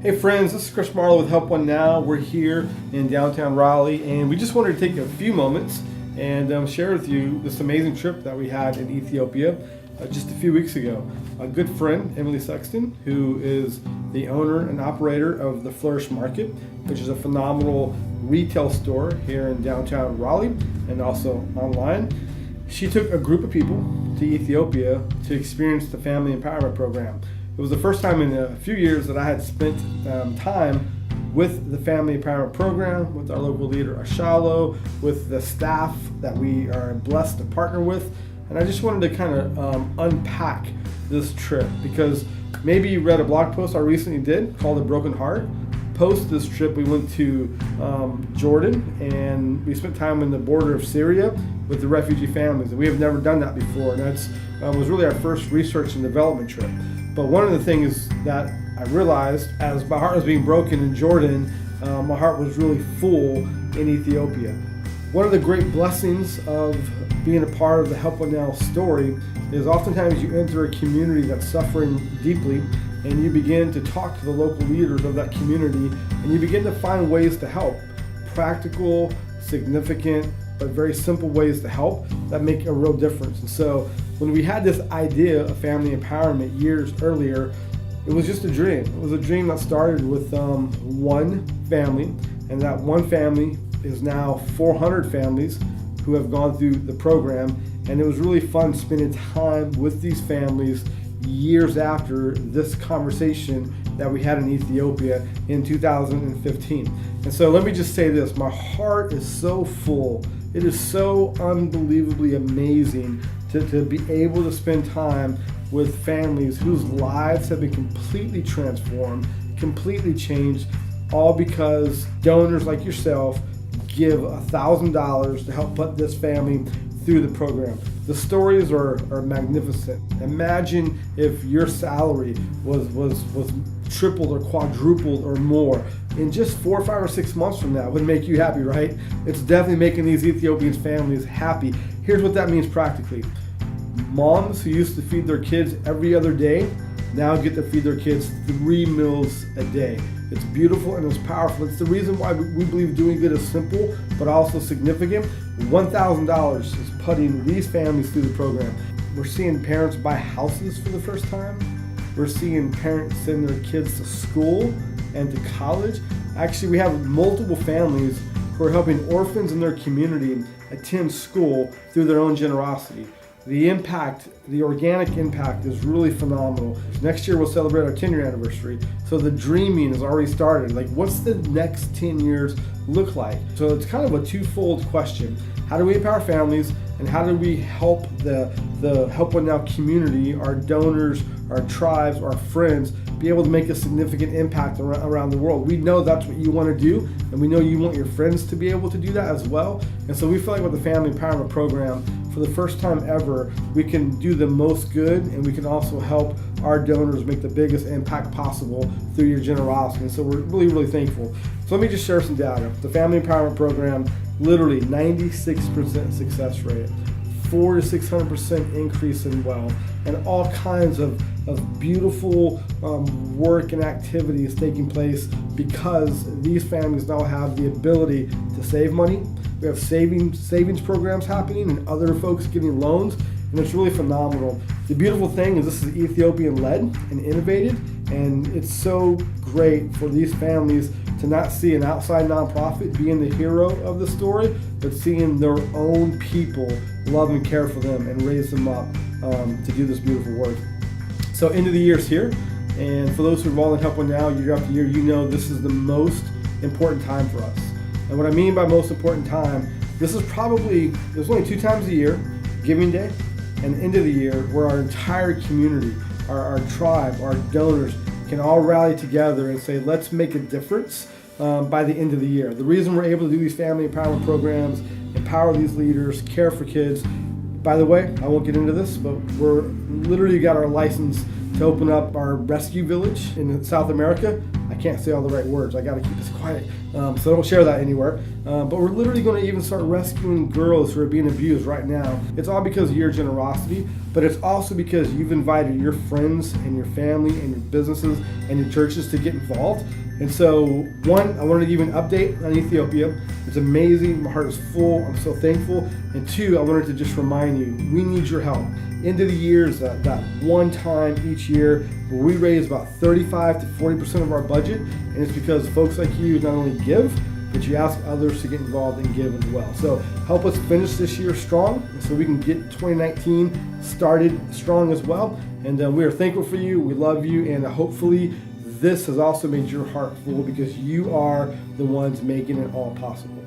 Hey friends, this is Chris Marlowe with Help One Now. We're here in downtown Raleigh, and we just wanted to take a few moments and share with you this amazing trip that we had in Ethiopia just a few weeks ago. A good friend, Emily Sexton, who is the owner and operator of the Flourish Market, which is a phenomenal retail store here in downtown Raleigh and also online. She took a group of people to Ethiopia to experience the Family Empowerment Program. It was the first time in a few years that I had spent time with the Family Empowerment Program, with our local leader Ashalo, with the staff that we are blessed to partner with. And I just wanted to kind of unpack this trip, because maybe you read a blog post I recently did called A Broken Heart. Post this trip, we went to Jordan, and we spent time in the border of Syria with the refugee families. And we have never done that before, and that's was really our first research and development trip. But one of the things that I realized as my heart was being broken in Jordan, my heart was really full in Ethiopia. One of the great blessings of being a part of the Help One Now story is oftentimes you enter a community that's suffering deeply, and you begin to talk to the local leaders of that community, and you begin to find ways to help. Practical, significant, but very simple ways to help that make a real difference. And so when we had this idea of family empowerment years earlier, it was just a dream. It was a dream that started with one family, and that one family is now 400 families who have gone through the program. And it was really fun spending time with these families years after this conversation that we had in Ethiopia in 2015. And so let me just say this, my heart is so full. It is so unbelievably amazing to be able to spend time with families whose lives have been completely transformed, completely changed, all because donors like yourself give $1,000 to help put this family through the program. The stories are magnificent. Imagine if your salary was tripled or quadrupled or more in just 4, 5, or 6 months from now. It would make you happy, right? It's definitely making these Ethiopian families happy. Here's what that means practically. Moms who used to feed their kids every other day now get to feed their kids 3 meals a day. It's beautiful and it's powerful. It's the reason why we believe doing good is simple, but also significant. $1,000 is putting these families through the program. We're seeing parents buy houses for the first time. We're seeing parents send their kids to school and to college. Actually, we have multiple families who are helping orphans in their community attend school through their own generosity. The impact, the organic impact is really phenomenal. Next year we'll celebrate our 10-year anniversary. So the dreaming has already started. Like, what's the next 10 years look like? So it's kind of a twofold question. How do we empower families, and how do we help the Help One Now community, our donors, our tribes, our friends, be able to make a significant impact around the world? We know that's what you want to do, and we know you want your friends to be able to do that as well. And so we feel like with the Family Empowerment Program, for the first time ever, we can do the most good, and we can also help our donors make the biggest impact possible through your generosity. And so we're really, really thankful. So let me just share some data. The Family Empowerment Program, literally 96% success rate, 400 to 600% increase in wealth, and all kinds of beautiful work and activities taking place because these families now have the ability to save money. We have savings programs happening and other folks getting loans, and it's really phenomenal. The beautiful thing is this is Ethiopian led and innovated, and it's so great for these families to not see an outside nonprofit being the hero of the story, but seeing their own people love and care for them and raise them up to do this beautiful work. So end of the year's here, and for those who are all in Help One Now year after year, you know this is the most important time for us. And what I mean by most important time, this is probably, there's only 2 times a year, Giving Day and end of the year, where our entire community, our tribe, our donors can all rally together and say, let's make a difference by the end of the year. The reason we're able to do these family empowerment programs, empower these leaders, care for kids. By the way, I won't get into this, but we're literally got our license to open up our rescue village in South America. I can't say all the right words. I got to keep this quiet. So don't share that anywhere. But we're literally going to even start rescuing girls who are being abused right now. It's all because of your generosity, but it's also because you've invited your friends and your family and your businesses and your churches to get involved. And so, one, I wanted to give you an update on Ethiopia. It's amazing. My heart is full. I'm so thankful. And two, I wanted to just remind you, we need your help. End of the year is that one time each year where we raise about 35 to 40% of our budget. And it's because folks like you not only give, but you ask others to get involved and give as well. So help us finish this year strong so we can get 2019 started strong as well. And we are thankful for you. We love you. And hopefully this has also made your heart full because you are the ones making it all possible.